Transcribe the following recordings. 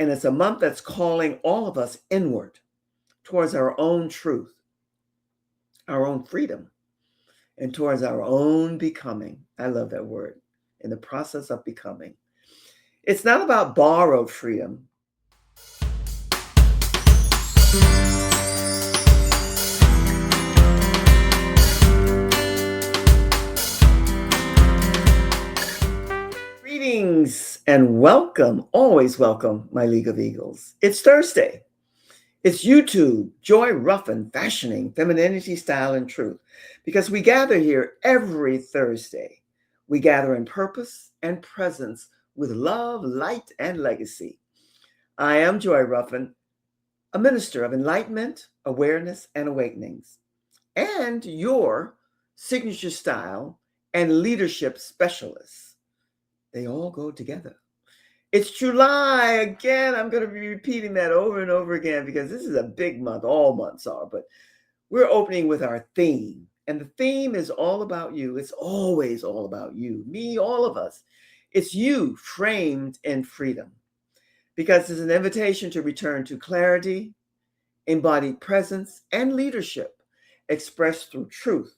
And it's a month that's calling all of us inward towards our own truth, our own freedom, and towards our own becoming. I love that word, in the process of becoming. It's not about borrowed freedom. Greetings and welcome, always welcome, my League of Eagles. It's Thursday. It's YouTube, Joy Ruffen Fashioning, Femininity, Style, and Truth. Because we gather here every Thursday. We gather in purpose and presence with love, light, and legacy. I am Joy Ruffen, a minister of enlightenment, awareness, and awakenings, and your signature style and leadership specialist. They all go together. It's July again. I'm going to be repeating that over and over again because this is a big month. All months are, but we're opening with our theme. And the theme is all about you. It's always all about you, me, all of us. It's you framed in freedom because it's an invitation to return to clarity, embodied presence, and leadership expressed through truth.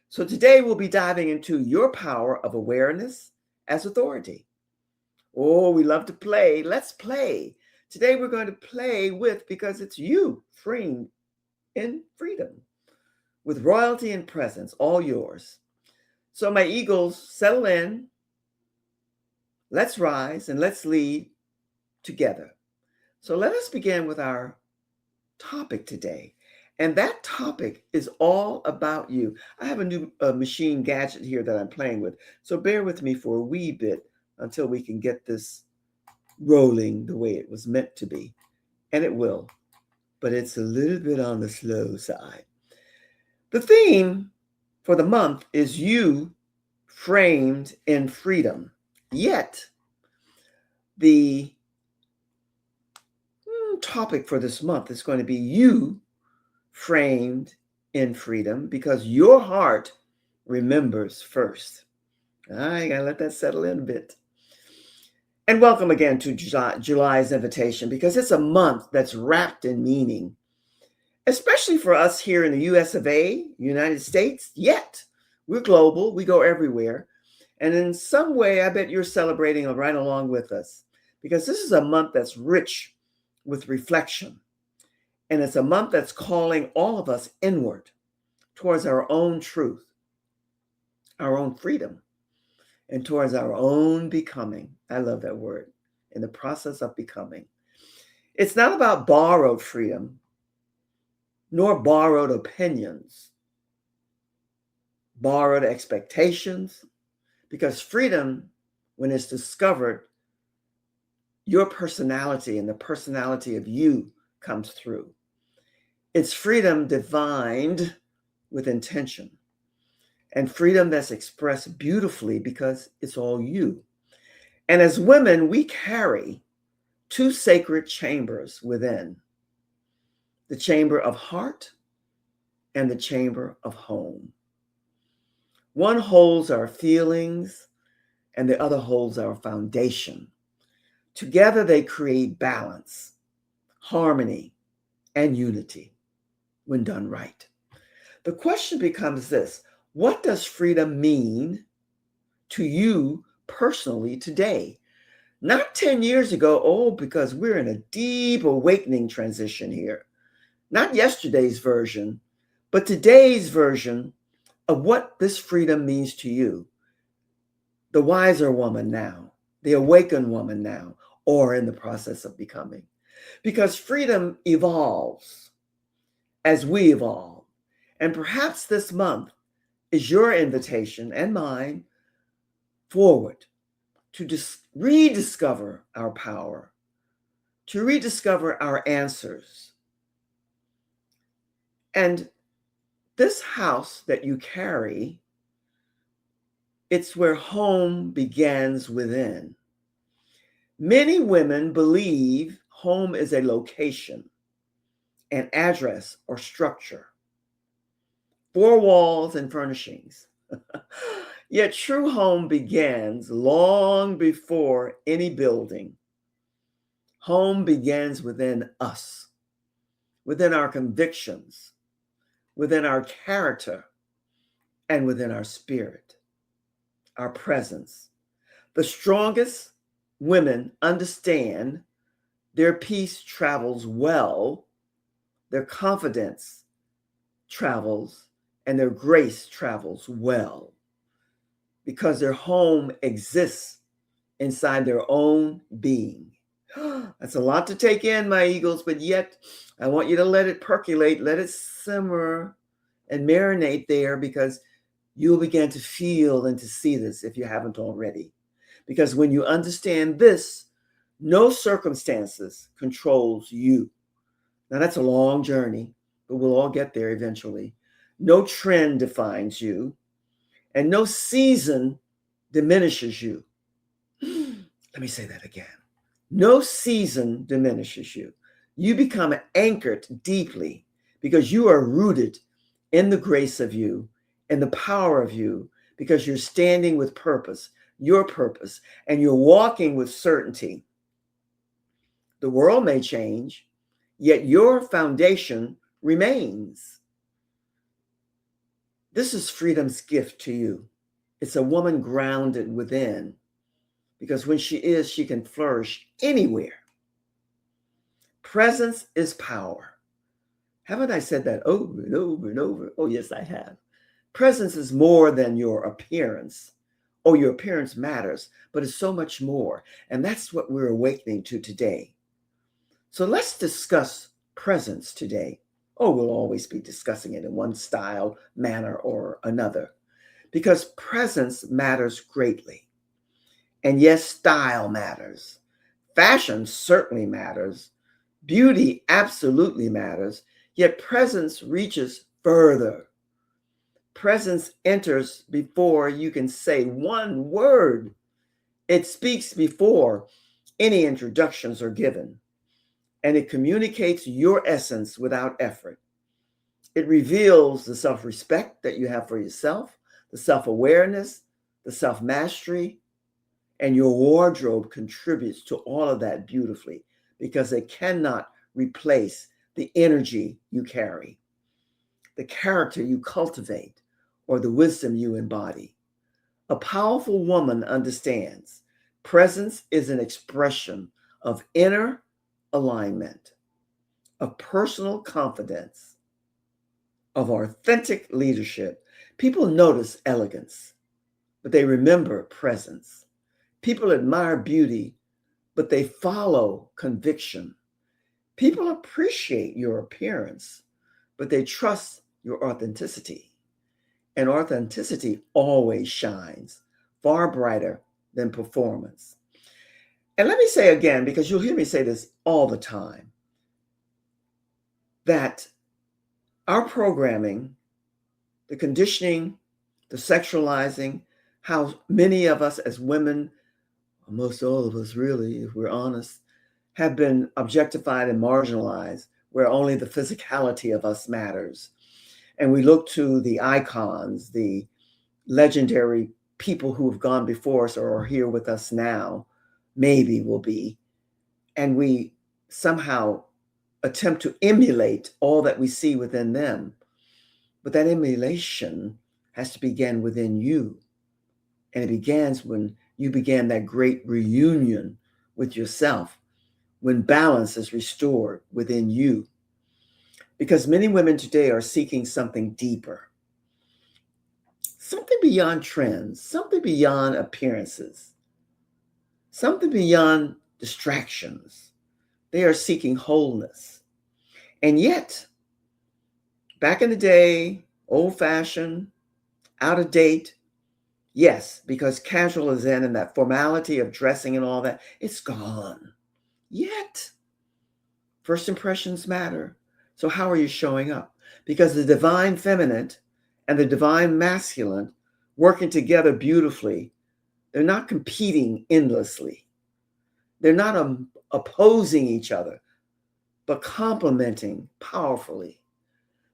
So today we'll be diving into your power of awareness as authority. Oh, we love to play. Let's play. Today we're going to play with, because it's you framed in freedom with royalty and presence, all yours. So my eagles, settle in. Let's rise and let's lead together. So let us begin with our topic today. And that topic is all about you. I have a new machine gadget here that I'm playing with. So bear with me for a wee bit until we can get this rolling the way it was meant to be. And it will, but it's a little bit on the slow side. The theme for the month is you framed in freedom. Yet, the topic for this month is going to be you framed in freedom because your heart remembers first. I gotta let that settle in a bit. And welcome again to July's invitation because it's a month that's wrapped in meaning, especially for us here in the US of A, United States. Yet we're global, we go everywhere. And in some way, I bet you're celebrating right along with us because this is a month that's rich with reflection. And it's a month that's calling all of us inward towards our own truth, our own freedom, and towards our own becoming. I love that word, in the process of becoming. It's not about borrowed freedom, nor borrowed opinions, borrowed expectations, because freedom, when it's discovered, your personality and the personality of you comes through. It's freedom divined with intention, and freedom that's expressed beautifully because it's all you. And as women, we carry two sacred chambers within: the chamber of heart and the chamber of home. One holds our feelings and the other holds our foundation. Together they create balance, harmony, and unity when done right. The question becomes this: what does freedom mean to you personally today? Not 10 years ago, because we're in a deep awakening transition here. Not yesterday's version, but today's version of what this freedom means to you. The wiser woman now, the awakened woman now, or in the process of becoming. Because freedom evolves as we evolve. And perhaps this month is your invitation and mine forward to rediscover our power, to rediscover our answers. And this house that you carry, it's where home begins within. Many women believe home is a location, an address or structure, four walls and furnishings. Yet true home begins long before any building. Home begins within us, within our convictions, within our character, and within our spirit, our presence. The strongest women understand their peace travels well, their confidence travels, and their grace travels well because their home exists inside their own being. That's a lot to take in, my eagles, but yet I want you to let it percolate, let it simmer and marinate there, because you'll begin to feel and to see this if you haven't already. Because when you understand this, no circumstances controls you. Now that's a long journey, but we'll all get there eventually. No trend defines you, and no season diminishes you. Let me say that again. No season diminishes you. You become anchored deeply because you are rooted in the grace of you and the power of you, because you're standing with purpose, your purpose, and you're walking with certainty. The world may change, yet your foundation remains. This is freedom's gift to you. It's a woman grounded within, because when she is, she can flourish anywhere. Presence is power. Haven't I said that over and over and over? Oh, yes, I have. Presence is more than your appearance. Oh, your appearance matters, but it's so much more. And that's what we're awakening to today. So let's discuss presence today. Oh, we'll always be discussing it in one style, manner, or another, because presence matters greatly. And yes, style matters. Fashion certainly matters. Beauty absolutely matters, yet presence reaches further. Presence enters before you can say one word. It speaks before any introductions are given, and it communicates your essence without effort. It reveals the self-respect that you have for yourself, the self-awareness, the self-mastery, and your wardrobe contributes to all of that beautifully, because it cannot replace the energy you carry, the character you cultivate, or the wisdom you embody. A powerful woman understands presence is an expression of inner alignment, of personal confidence, of authentic leadership. People notice elegance, but they remember presence. People admire beauty, but they follow conviction. People appreciate your appearance, but they trust your authenticity. And authenticity always shines far brighter than performance. And let me say again, because you'll hear me say this all the time, that our programming, the conditioning, the sexualizing, how many of us as women, most all of us really, if we're honest, have been objectified and marginalized, where only the physicality of us matters. And we look to the icons, the legendary people who have gone before us or are here with us now, maybe will be, and we somehow attempt to emulate all that we see within them. But that emulation has to begin within you. And it begins when you began that great reunion with yourself, when balance is restored within you. Because many women today are seeking something deeper, something beyond trends, something beyond appearances, something beyond distractions. They are seeking wholeness. And yet, back in the day, old fashioned, out of date, yes, because casual is in and that formality of dressing and all that, it's gone. Yet, first impressions matter. So, how are you showing up? Because the divine feminine and the divine masculine working together beautifully, they're not competing endlessly. They're not opposing each other, but complementing powerfully.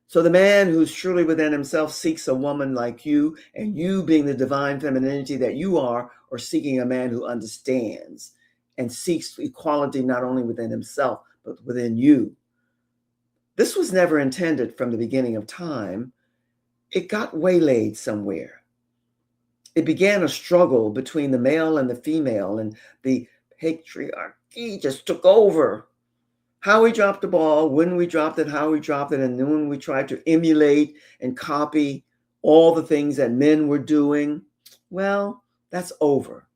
So the man who's truly within himself seeks a woman like you, and you being the divine femininity that you are seeking a man who understands and seeks equality not only within himself, but within you. This was never intended from the beginning of time. It got waylaid somewhere. It began a struggle between the male and the female, and the patriarchy just took over. How we dropped the ball, when we dropped it, how we dropped it, and then when we tried to emulate and copy all the things that men were doing, well, that's over.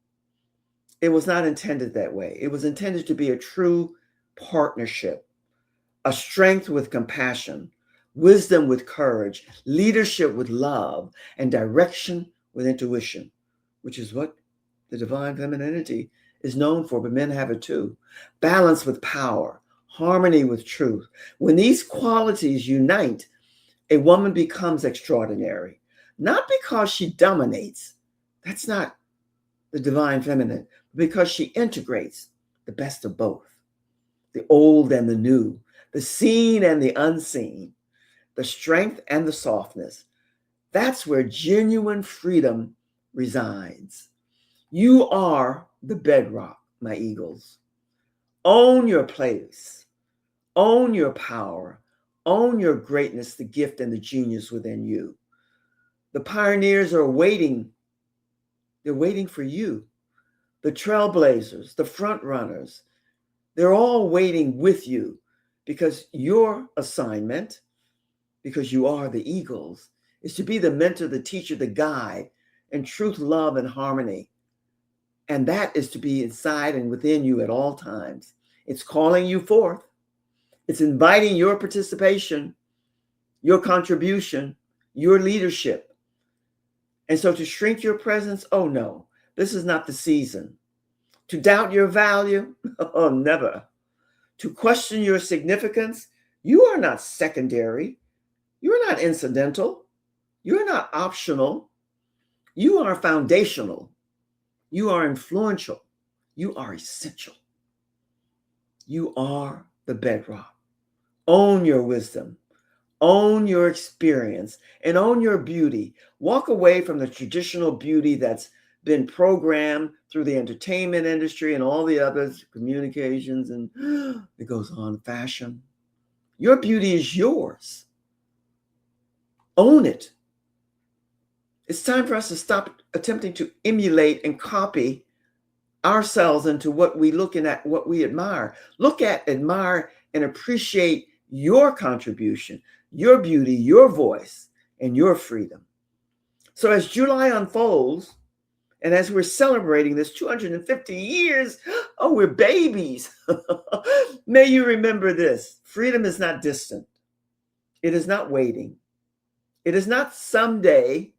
It was not intended that way. It was intended to be a true partnership, a strength with compassion, wisdom with courage, leadership with love, and direction with intuition, which is what the divine femininity is known for, but men have it too. Balance with power, harmony with truth. When these qualities unite, a woman becomes extraordinary, not because she dominates. That's not the divine feminine, because she integrates the best of both, the old and the new, the seen and the unseen, the strength and the softness. That's where genuine freedom resides. You are the bedrock, my eagles. Own your place, own your power, own your greatness, the gift and the genius within you. The pioneers are waiting. They're waiting for you. The trailblazers, the front runners, they're all waiting with you, because your assignment, because you are the eagles, is to be the mentor, the teacher, the guide in truth, love, and harmony. And that is to be inside and within you at all times. It's calling you forth. It's inviting your participation, your contribution, your leadership. And so to shrink your presence, oh no, this is not the season. To doubt your value, oh, never. To question your significance, you are not secondary. You are not incidental. You are not optional. You are foundational. You are influential. You are essential. You are the bedrock. Own your wisdom. Own your experience and own your beauty. Walk away from the traditional beauty that's been programmed through the entertainment industry and all the others, communications, and it goes on, fashion. Your beauty is yours. Own it. It's time for us to stop attempting to emulate and copy ourselves into what we look at, what we admire. Look at, admire, and appreciate your contribution, your beauty, your voice, and your freedom. So as July unfolds, and as we're celebrating this 250 years, oh, we're babies. May you remember this. Freedom is not distant. It is not waiting. It is not someday.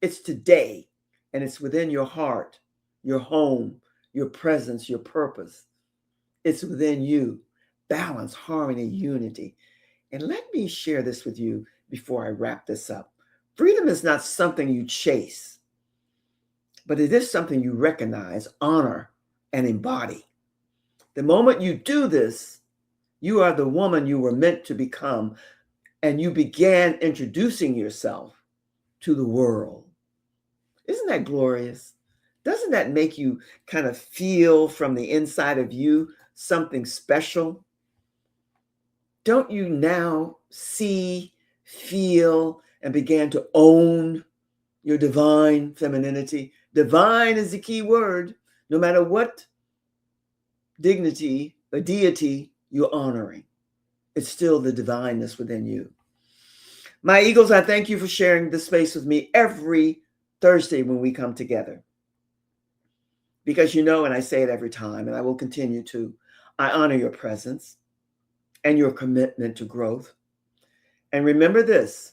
It's today. And it's within your heart, your home, your presence, your purpose. It's within you. Balance, harmony, unity. And let me share this with you before I wrap this up. Freedom is not something you chase, but it is something you recognize, honor, and embody. The moment you do this, you are the woman you were meant to become, and you began introducing yourself to the world. Isn't that glorious? Doesn't that make you kind of feel from the inside of you something special? Don't you now see, feel, and begin to own your divine femininity? Divine is the key word. No matter what dignity or deity you're honoring, it's still the divineness within you. My eagles, I thank you for sharing this space with me every Thursday when we come together. Because you know, and I say it every time, and I will continue to, I honor your presence and your commitment to growth. And remember this,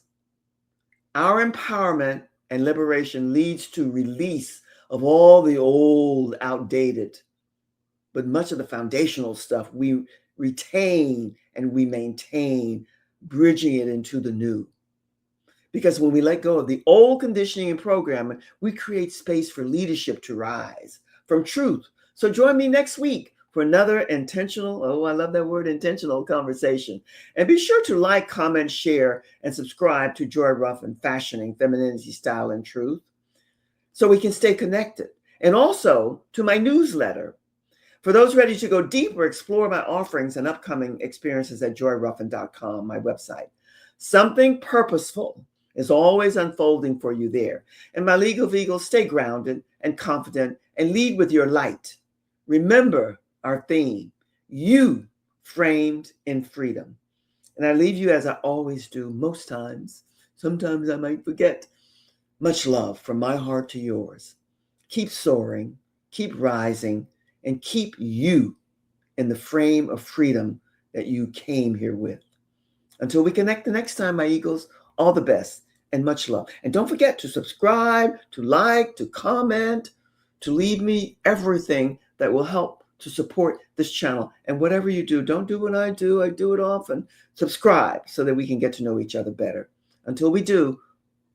our empowerment and liberation leads to release of all the old, outdated, but much of the foundational stuff we retain and we maintain, bridging it into the new. Because when we let go of the old conditioning and programming, we create space for leadership to rise from truth. So join me next week for another intentional, oh, I love that word, intentional conversation. And be sure to like, comment, share, and subscribe to Joy Ruffen Fashioning, Femininity, Style, and Truth so we can stay connected. And also to my newsletter. For those ready to go deeper, explore my offerings and upcoming experiences at joyruffen.com, my website. Something purposeful is always unfolding for you there. And my League of Eagles, stay grounded and confident and lead with your light. Remember our theme, you framed in freedom. And I leave you as I always do most times. Sometimes I might forget. Much love from my heart to yours. Keep soaring, keep rising, and keep you in the frame of freedom that you came here with. Until we connect the next time, my Eagles, all the best and much love. And don't forget to subscribe, to like, to comment, to leave me everything that will help to support this channel. And whatever you do, don't do what I do it often. Subscribe so that we can get to know each other better. Until we do,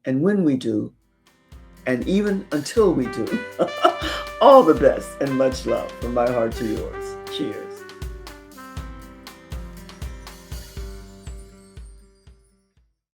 and when we do, and even until we do, all the best and much love from my heart to yours. Cheers.